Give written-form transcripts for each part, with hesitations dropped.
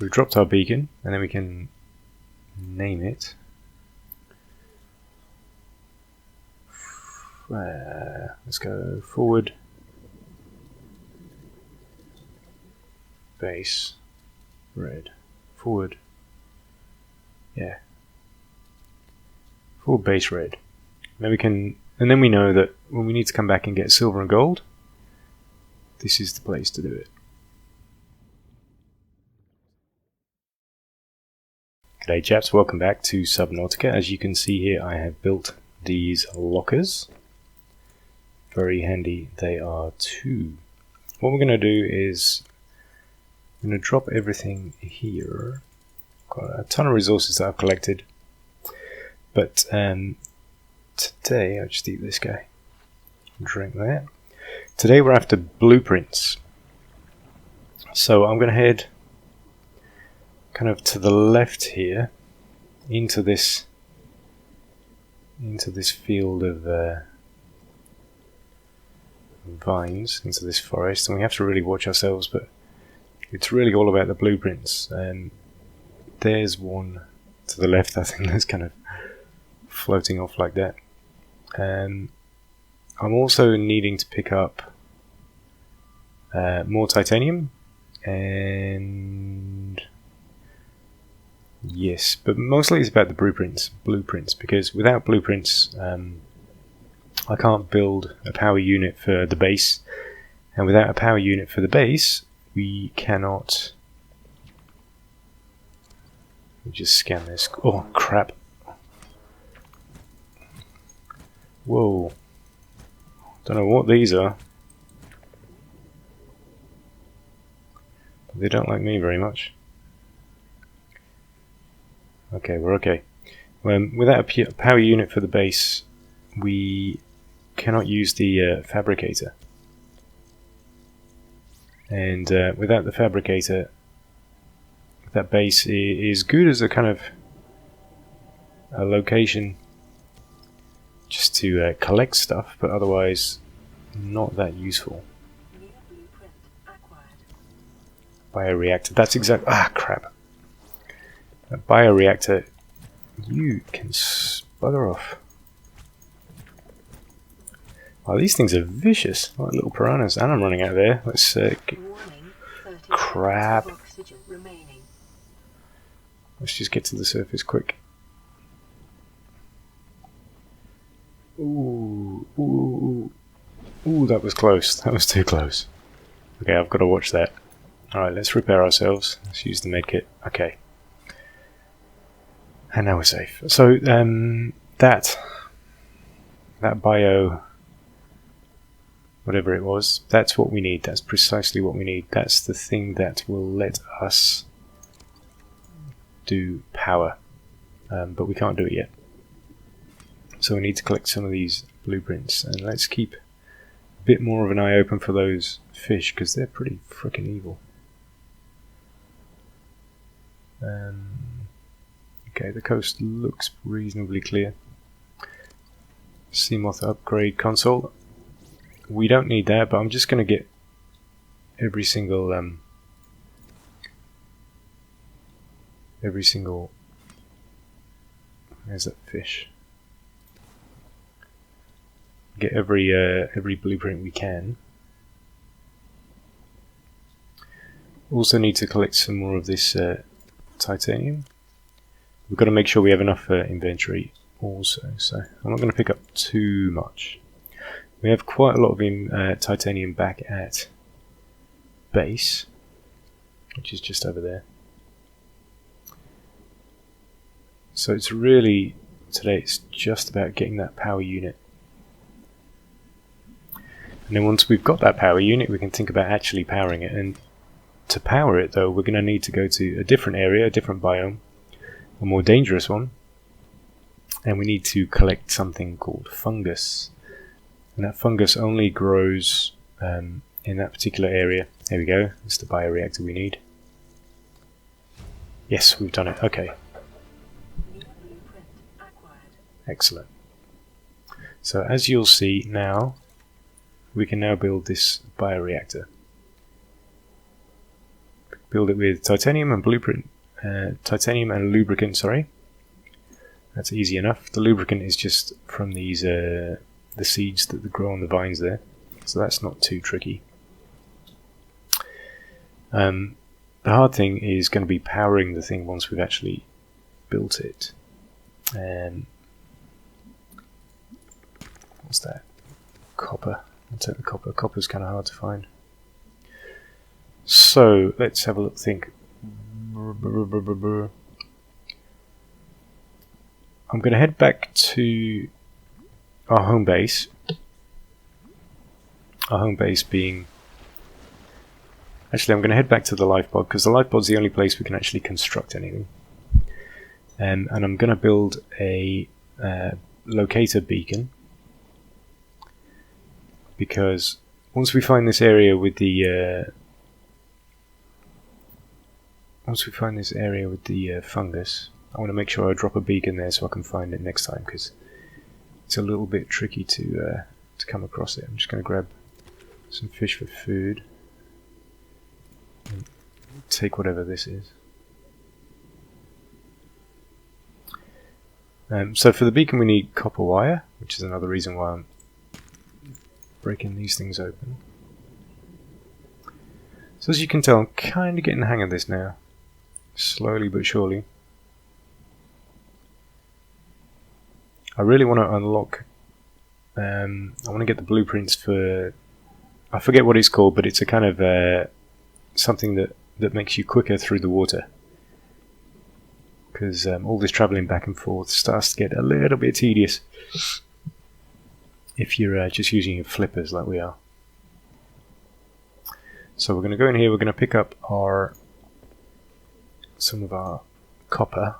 we've dropped our beacon, and then we can name it. Let's go forward, base, red, forward, yeah, forward, base, red. Then we can, and then we know that when we need to come back and get silver and gold, this is the place to do it. G'day chaps, welcome back to Subnautica. As you can see here, I have built these lockers. Very handy they are too. What we're going to do is I'm going to drop everything here. Got a ton of resources that I've collected, but today I'll just eat this guy, drink that. Today we're after blueprints, so I'm going to head kind of to the left here into this field of vines, into this forest, and we have to really watch ourselves, but it's really all about the blueprints. There's one to the left, I think, that's kind of floating off like that. I'm also needing to pick up more titanium, and yes, but mostly it's about the blueprints, because without blueprints I can't build a power unit for the base, and without a power unit for the base we cannot. Let me just scan this. Oh crap. Whoa. Don't know what these are. They don't like me very much. Okay, we're okay. Without a power unit for the base, we cannot use the fabricator. And without the fabricator, that base is good as a kind of a location just to collect stuff, but otherwise not that useful. Bioreactor, that's exact. Ah, crap. A bioreactor, you can bugger off. Oh, these things are vicious, like little piranhas, and I'm running out of air. Let's crap. Let's just get to the surface quick. Ooh, ooh, ooh, that was close. That was too close. Okay, I've got to watch that. Alright, let's repair ourselves. Let's use the medkit. Okay. And now we're safe. So, that bio, whatever it was, that's what we need. That's precisely what we need. That's the thing that will let us do power. But we can't do it yet. So we need to collect some of these blueprints, and let's keep a bit more of an eye open for those fish, because they're pretty freaking evil. Okay, the coast looks reasonably clear. Seamoth upgrade console. We don't need that, but I'm just going to get every single where's that fish? Get every blueprint we can. Also need to collect some more of this titanium. We've got to make sure we have enough inventory also, so I'm not going to pick up too much. We have quite a lot of titanium back at base, which is just over there. So it's really, today it's just about getting that power unit. And then once we've got that power unit, we can think about actually powering it. And to power it, though, we're going to need to go to a different area, a different biome, a more dangerous one. And we need to collect something called fungus. And that fungus only grows in that particular area. There we go. It's the bioreactor we need. Yes, we've done it. Okay. Excellent. So as you'll see now, we can now build this bioreactor. build it with titanium and titanium and lubricant, sorry. That's easy enough. The lubricant is just from these the seeds that grow on the vines there, so that's not too tricky. The hard thing is going to be powering the thing once we've actually built it. What's that? Copper. I'll take the copper. Copper's kind of hard to find. So let's have a look. Think. I'm going to head back to our home base. Our home base being... Actually, I'm going to head back to the life pod, because the life pod's the only place we can actually construct anything. And I'm going to build a locator beacon, because once we find this area with the fungus, I want to make sure I drop a beacon there so I can find it next time, because it's a little bit tricky to come across it. I'm just going to grab some fish for food and take whatever this is. So for the beacon we need copper wire, which is another reason why I'm breaking these things open. So as you can tell, I'm kind of getting the hang of this now, slowly but surely. I really want to unlock, I want to get the blueprints for, I forget what it's called, but it's a kind of something that makes you quicker through the water. Because all this travelling back and forth starts to get a little bit tedious if you're just using your flippers like we are. So we're going to go in here, we're going to pick up some of our copper.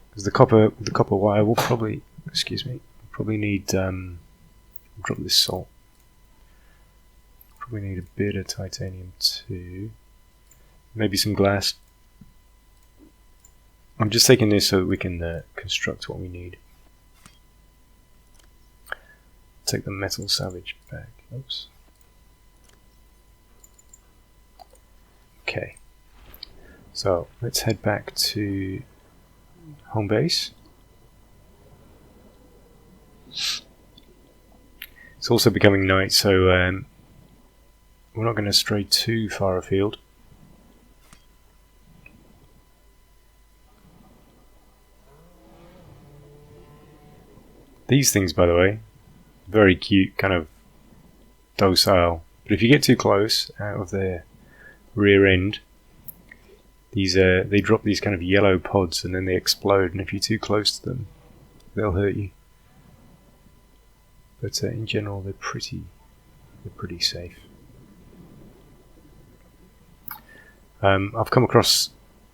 Because the copper wire will probably, probably need, drop this salt. Probably need a bit of titanium too. Maybe some glass. I'm just taking this so that we can construct what we need. Take the metal salvage back. Oops. Okay. So let's head back to home base. It's also becoming night, so we're not going to stray too far afield. These things, by the way, very cute, kind of docile. But if you get too close out of their rear end, these they drop these kind of yellow pods and then they explode. And if you're too close to them, they'll hurt you. But in general, they're pretty safe. I've come across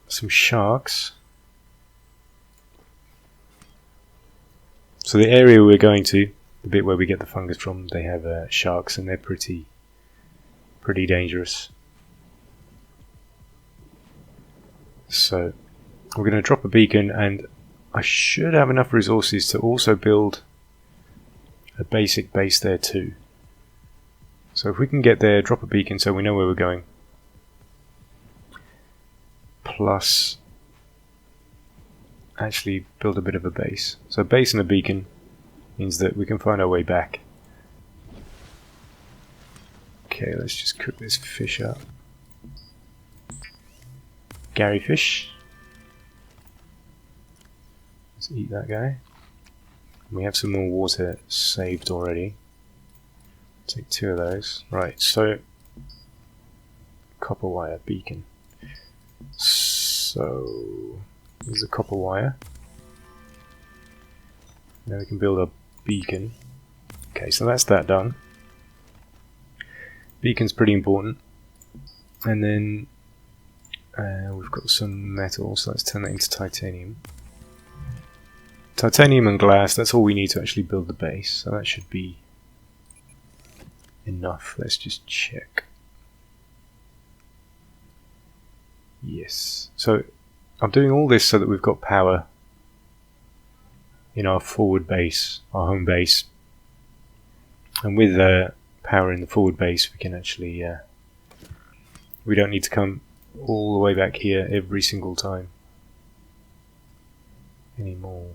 some sharks. So the area we're going to, the bit where we get the fungus from, they have sharks, and they're pretty dangerous. So we're going to drop a beacon, and I should have enough resources to also build a basic base there too. So if we can get there, drop a beacon so we know where we're going, plus actually build a bit of a base. So a base and a beacon means that we can find our way back. Okay, let's just cook this fish up. Gary fish. Let's eat that guy. We have some more water saved already. Take 2 of those. Right, so copper wire beacon. So there's a copper wire. Now we can build a beacon. Okay, so that's that done. Beacon's pretty important. And then we've got some metal, so let's turn that into titanium. Titanium and glass, that's all we need to actually build the base, so that should be enough. Let's just check. Yes. So I'm doing all this so that we've got power in our forward base, our home base. And with power in the forward base, we can actually We don't need to come all the way back here every single time anymore.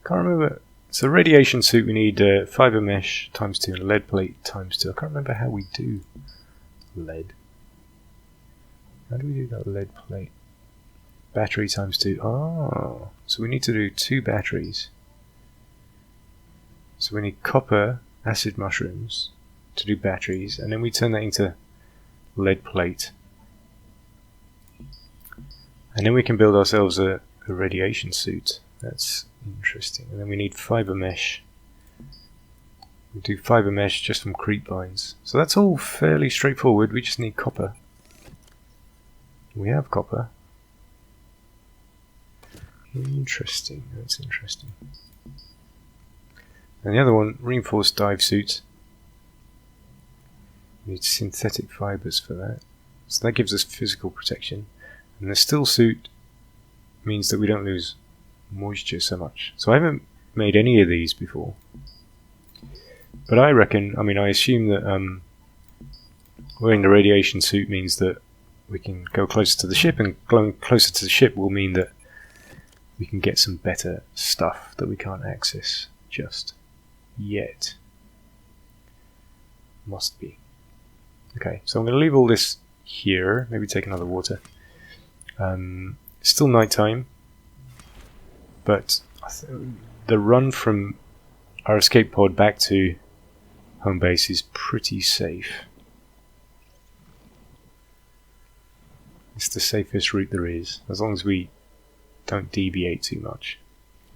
Can't remember. So radiation suit, we need fiber mesh times 2 and lead plate times 2. I can't remember how we do lead. How do we do that lead plate? Battery times 2. Oh, so we need to do 2 batteries. So we need copper, acid mushrooms to do batteries, and then we turn that into lead plate. And then we can build ourselves a radiation suit. That's interesting. And then we need fiber mesh. We do fiber mesh just from creep vines. So that's all fairly straightforward. We just need copper. We have copper. Interesting. That's interesting. And the other one, reinforced dive suit. We need synthetic fibers for that. So that gives us physical protection. And the still suit means that we don't lose moisture so much. So I haven't made any of these before. But I reckon, I assume that wearing the radiation suit means that we can go closer to the ship, and going closer to the ship will mean that we can get some better stuff that we can't access just yet. Must be. Okay, so I'm going to leave all this here, maybe take another water. It's still night time, but the run from our escape pod back to home base is pretty safe. It's the safest route there is, as long as we don't deviate too much.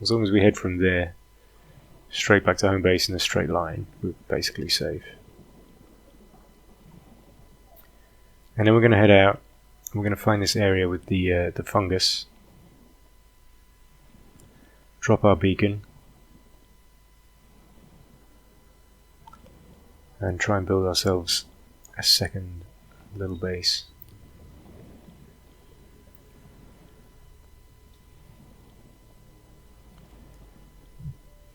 As long as we head from there straight back to home base in a straight line, we're basically safe. And then we're going to head out. We're going to find this area with the fungus. Drop our beacon. And try and build ourselves a second little base.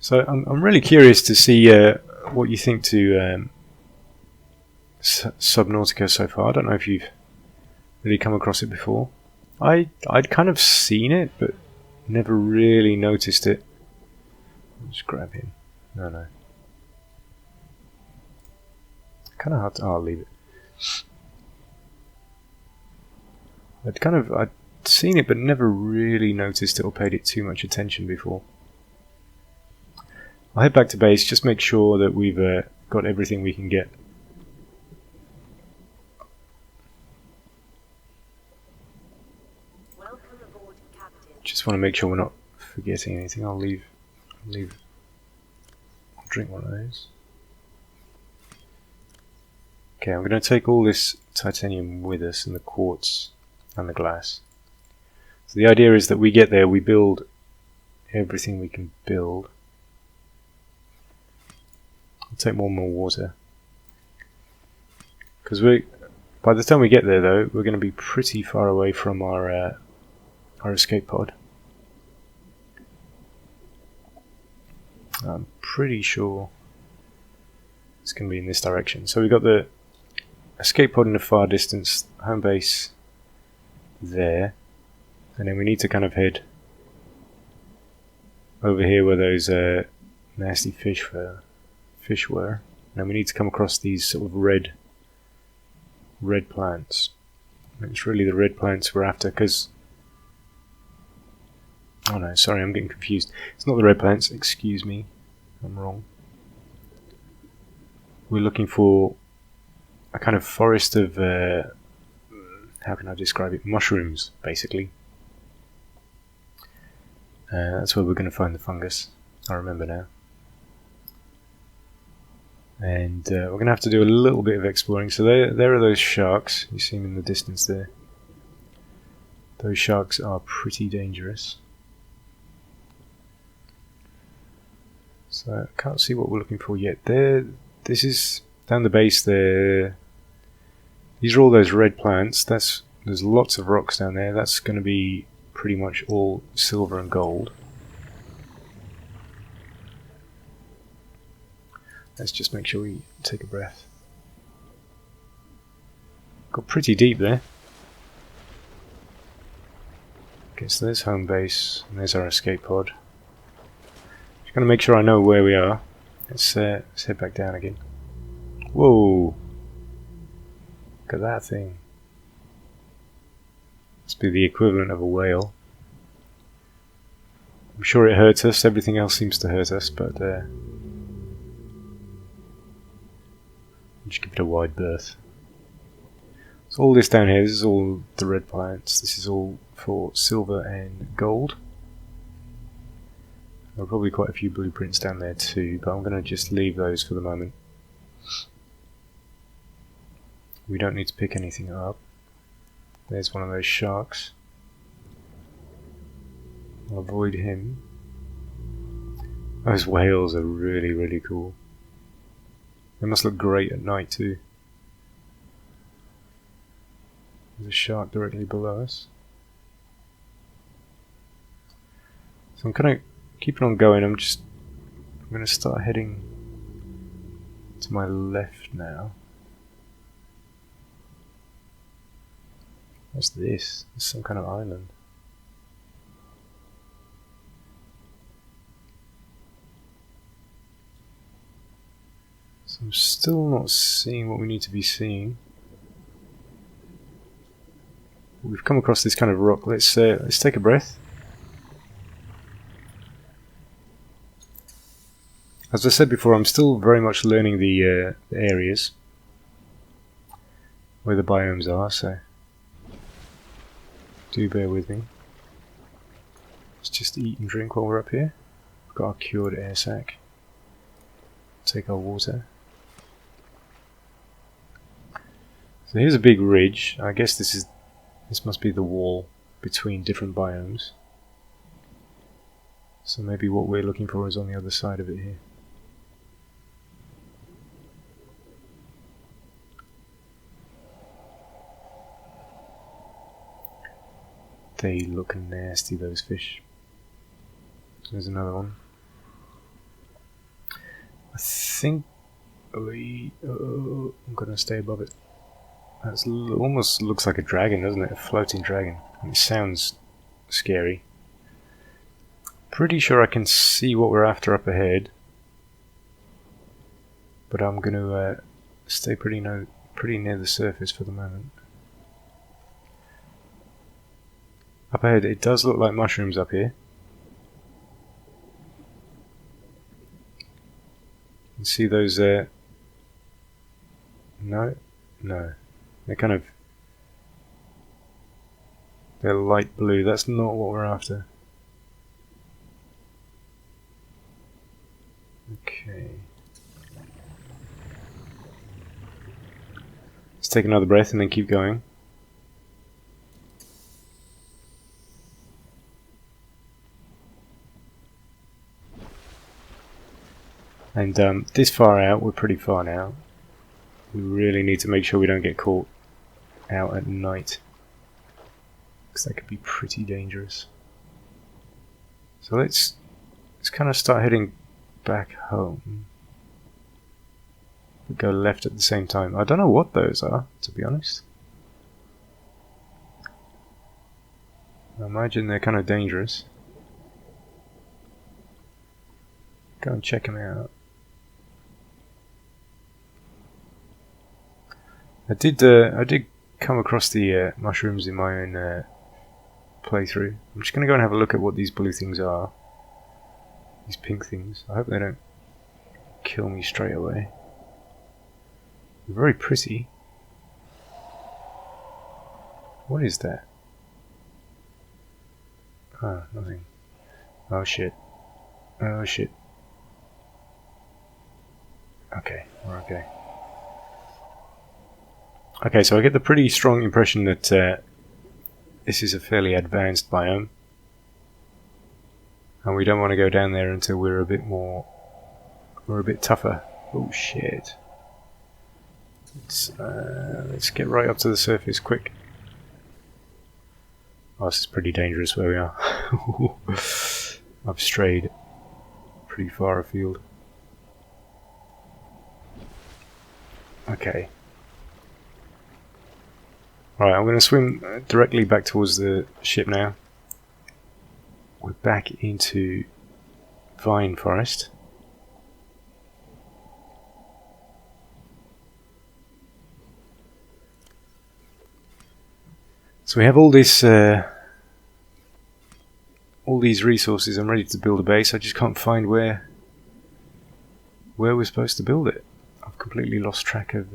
So I'm really curious to see what you think to Subnautica so far. I don't know if you've really come across it before. I'd kind of seen it, but never really noticed it. I'll just grab him. No. Kind of hard to... I'll leave it. I'd seen it, but never really noticed it or paid it too much attention before. I'll head back to base, just make sure that we've got everything we can get. Welcome aboard, Captain. Just want to make sure we're not forgetting anything. I'll drink one of those. Okay, I'm going to take all this titanium with us, and the quartz and the glass. So the idea is that we get there, we build everything we can build. I'll take more water. Because by the time we get there though, we're going to be pretty far away from our escape pod. I'm pretty sure it's going to be in this direction. So we've got the escape pod in the far distance, home base there, and then we need to kind of head over here where those nasty fish were, and we need to come across these sort of red plants. And it's really the red plants we're after, because oh no, sorry, I'm getting confused. It's not the red plants, excuse me, I'm wrong. We're looking for a kind of forest of, how can I describe it? Mushrooms, basically. That's where we're going to find the fungus. I remember now. And we're going to have to do a little bit of exploring. So there are those sharks. You see them in the distance there. Those sharks are pretty dangerous. So I can't see what we're looking for yet. This is down the base there. These are all those red plants. There's lots of rocks down there. That's going to be pretty much all silver and gold. Let's just make sure we take a breath. Got pretty deep there. Okay, so there's home base, and there's our escape pod. Just gonna make sure I know where we are. Let's head back down again. Whoa! Look at that thing. Must be the equivalent of a whale. I'm sure it hurts us. Everything else seems to hurt us, but just give it a wide berth. So all this down here, this is all the red plants. This is all for silver and gold. There are probably quite a few blueprints down there too, but I'm going to just leave those for the moment. We don't need to pick anything up. There's one of those sharks. I'll avoid him. Those whales are really, really cool. They must look great at night too. There's a shark directly below us. So I'm kind of keeping on going. I'm going to start heading to my left now. What's this? It's some kind of island. So I'm still not seeing what we need to be seeing. We've come across this kind of rock. Let's take a breath. As I said before, I'm still very much learning the areas where the biomes are, so do bear with me. Let's just eat and drink while we're up here. We've got our cured air sac. Take our water. So here's a big ridge. I guess this must be the wall between different biomes. So maybe what we're looking for is on the other side of it here. They look nasty, those fish. There's another one. I think I'm gonna stay above it. That almost looks like a dragon, doesn't it? A floating dragon. And it sounds scary. Pretty sure I can see what we're after up ahead, but I'm gonna stay pretty near the surface for the moment. Up ahead, it does look like mushrooms up here. You can see those there. No. They're light blue. That's not what we're after. Okay. Let's take another breath and then keep going. And this far out, we're pretty far now. We really need to make sure we don't get caught out at night, because that could be pretty dangerous. So let's kind of start heading back home. We go left at the same time. I don't know what those are, to be honest. I imagine they're kind of dangerous. Go and check them out. I did come across the mushrooms in my own playthrough. I'm just going to go and have a look at what these blue things are. These pink things. I hope they don't kill me straight away. They're very pretty. What is that? Ah, nothing. Oh shit. Oh shit. Okay, we're okay. Okay, so I get the pretty strong impression that this is a fairly advanced biome, and we don't want to go down there until we're a bit tougher. Oh shit! Let's get right up to the surface quick. Oh, this is pretty dangerous where we are. I've strayed pretty far afield. Okay. Right, I'm going to swim directly back towards the ship now. We're back into vine forest. So we have all this, all these resources. I'm ready to build a base. I just can't find where we're supposed to build it. I've completely lost track of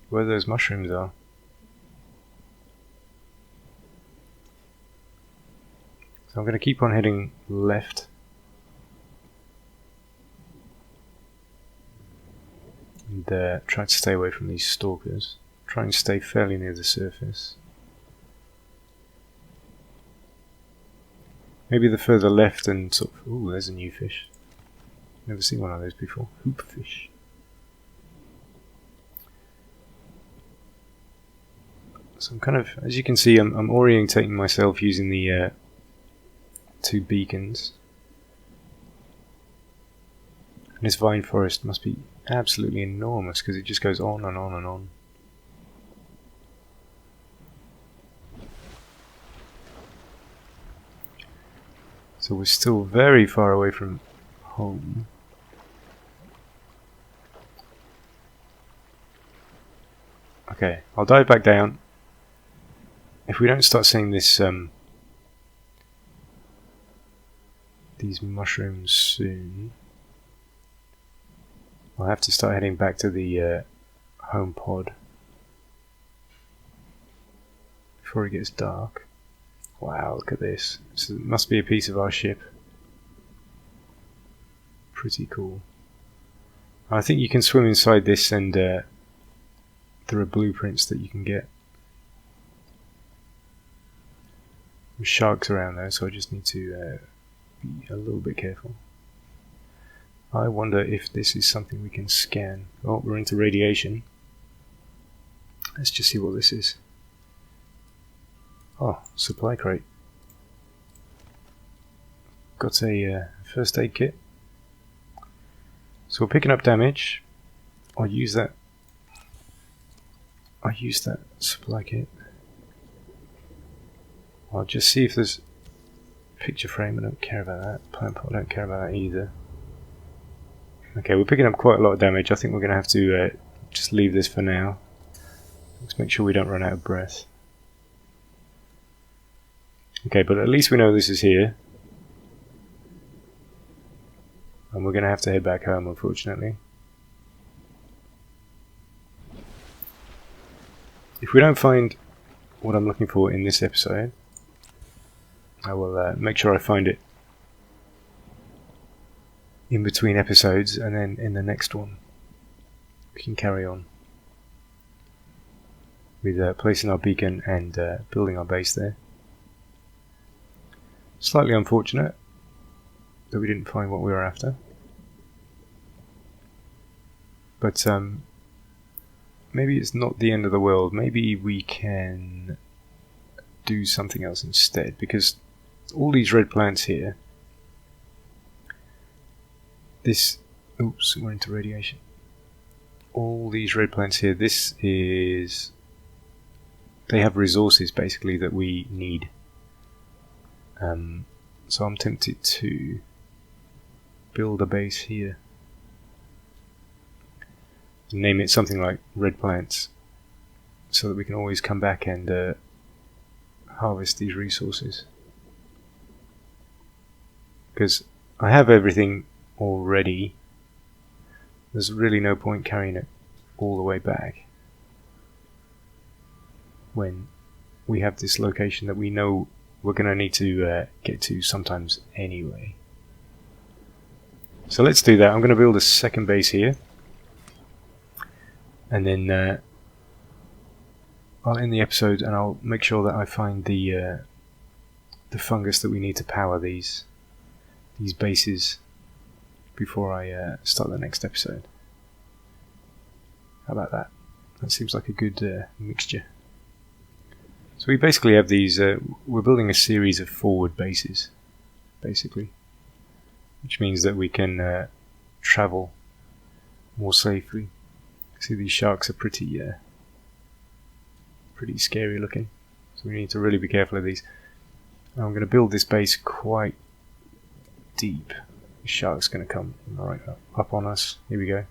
where those mushrooms are. So I'm going to keep on heading left. And try to stay away from these stalkers. Try and stay fairly near the surface. Maybe the further left and sort of... Ooh, there's a new fish. Never seen one of those before. Hoopfish. So I'm kind of... As you can see, I'm orientating myself using the 2 beacons. And this vine forest must be absolutely enormous because it just goes on and on and on. So we're still very far away from home. Okay, I'll dive back down. If we don't start seeing this, these mushrooms soon, I'll have to start heading back to the home pod before it gets dark. Wow, look at this. So it must be a piece of our ship. Pretty cool. I think you can swim inside this, and there are blueprints that you can get. There's sharks around there, so I just need to be a little bit careful. I wonder if this is something we can scan. Oh, we're into radiation. Let's just see what this is. Oh, supply crate. Got a first aid kit. So we're picking up damage. I'll use that supply kit. I'll just see if there's picture frame. I don't care about that. Plant pot, I don't care about that either. Okay, we're picking up quite a lot of damage. I think we're going to have to just leave this for now. Let's make sure we don't run out of breath. Okay, but at least we know this is here. And we're going to have to head back home, unfortunately. If we don't find what I'm looking for in this episode, I will make sure I find it in between episodes, and then in the next one we can carry on with placing our beacon and building our base there. Slightly unfortunate that we didn't find what we were after, but maybe it's not the end of the world. Maybe we can do something else instead, because all these red plants here, oops, we're into radiation. All these red plants here, they have resources basically that we need. So I'm tempted to build a base here. Name it something like red plants, so that we can always come back and harvest these resources. Because I have everything already, there's really no point carrying it all the way back when we have this location that we know we're going to need to get to sometimes anyway. So let's do that. I'm going to build a second base here, and then I'll end the episode and I'll make sure that I find the fungus that we need to power these bases before I start the next episode. How about that? That seems like a good mixture. So we basically have these, we're building a series of forward bases, basically, which means that we can travel more safely. See, these sharks are pretty pretty scary looking. So we need to really be careful of these. Now I'm going to build this base quite deep. The shark's going to come right up on us. Here we go.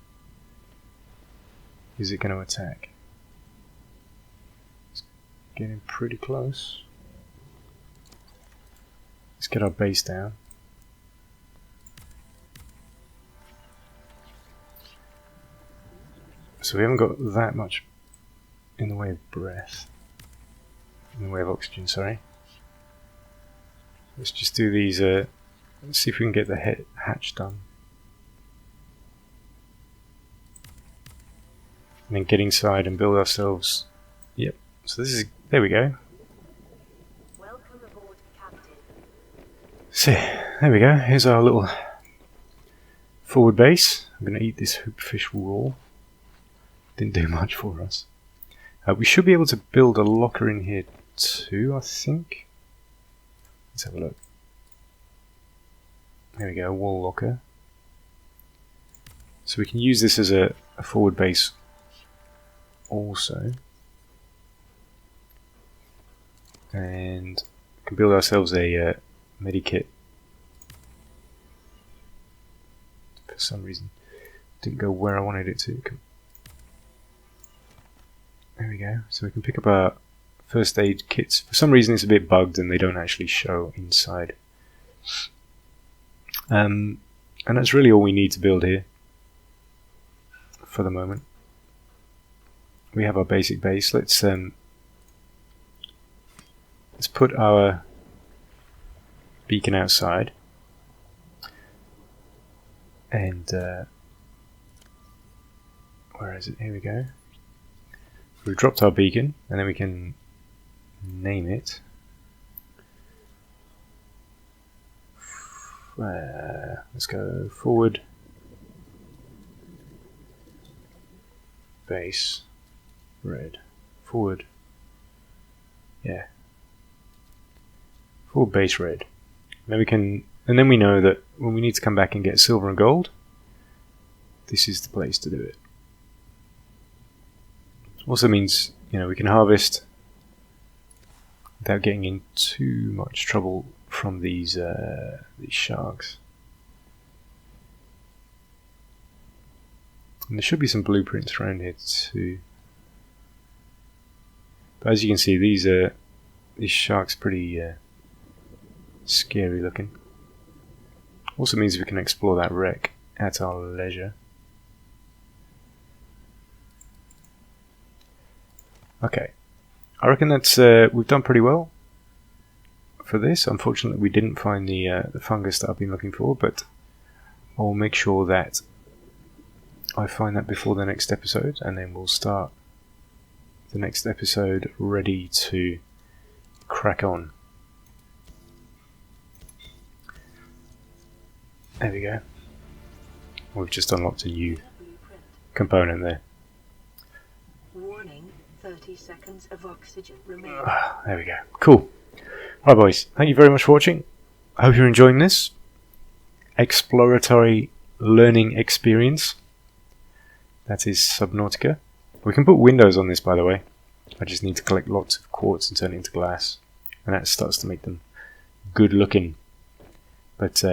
Is it going to attack? It's getting pretty close. Let's get our base down. So we haven't got that much in the way of breath. In the way of oxygen, sorry. Let's just do these, let's see if we can get the hatch done. And then get inside and build ourselves. Yep, so this is, there we go. Welcome aboard, Captain. So, there we go, here's our little forward base. I'm going to eat this hoopfish raw. Didn't do much for us. We should be able to build a locker in here too, I think. Let's have a look. There we go, a wall locker. So we can use this as a forward base also. And we can build ourselves a medikit. For some reason, didn't go where I wanted it to. There we go. So we can pick up our first aid kits. For some reason it's a bit bugged and they don't actually show inside. And that's really all we need to build here for the moment. We have our basic base. Let's put our beacon outside. And where is it? Here we go. We've dropped our beacon, and then we can name it. Let's go forward base red. Forward. Yeah. Forward base red. And then we can, and then we know that when we need to come back and get silver and gold, this is the place to do it. Also means, you know, we can harvest without getting in too much trouble from these sharks. And there should be some blueprints around here too. But as you can see, these sharks are pretty scary looking. Also means we can explore that wreck at our leisure. Okay, I reckon that's we've done pretty well for this. Unfortunately, we didn't find the fungus that I've been looking for, but I'll make sure that I find that before the next episode, and then we'll start the next episode ready to crack on. There we go. We've just unlocked a new component there. Warning, 30 seconds of oxygen remain. There we go. Cool. Alright boys, thank you very much for watching. I hope you're enjoying this exploratory learning experience. That is Subnautica. We can put windows on this, by the way. I just need to collect lots of quartz and turn it into glass. And that starts to make them good looking. But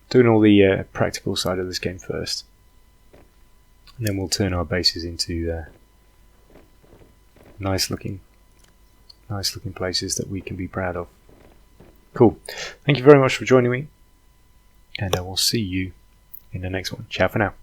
doing all the practical side of this game first. And then we'll turn our bases into nice looking places that we can be proud of. Cool. Thank you very much for joining me. And I will see you in the next one. Ciao for now.